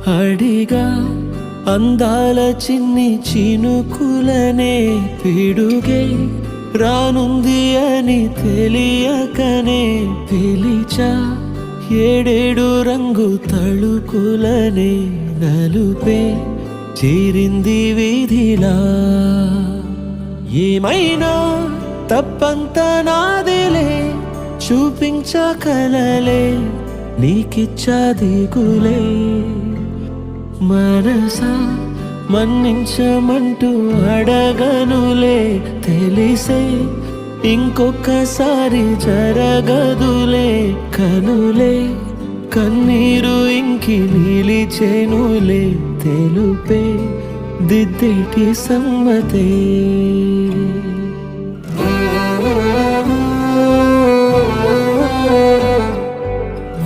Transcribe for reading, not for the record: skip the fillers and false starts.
అడిగా అందాల చిన్ని చినుకులనే పిడుగే రానుంది అని తెలియకనే పిలిచా ఏడేడు రంగు తళుకులనే నలుపే చేరింది వీధిలా ఏమైనా తప్పంత నాదిలే చూపించకలలే నీకిచ్చా దిగులే మనసా మన్నించమంటూ అడగనులే తెలిసే ఇంకొకసారి జరగదులే కనులే కన్నీరు ఇంకి నిలిచేనులే తెలుపే దిద్దేటి సమ్మతే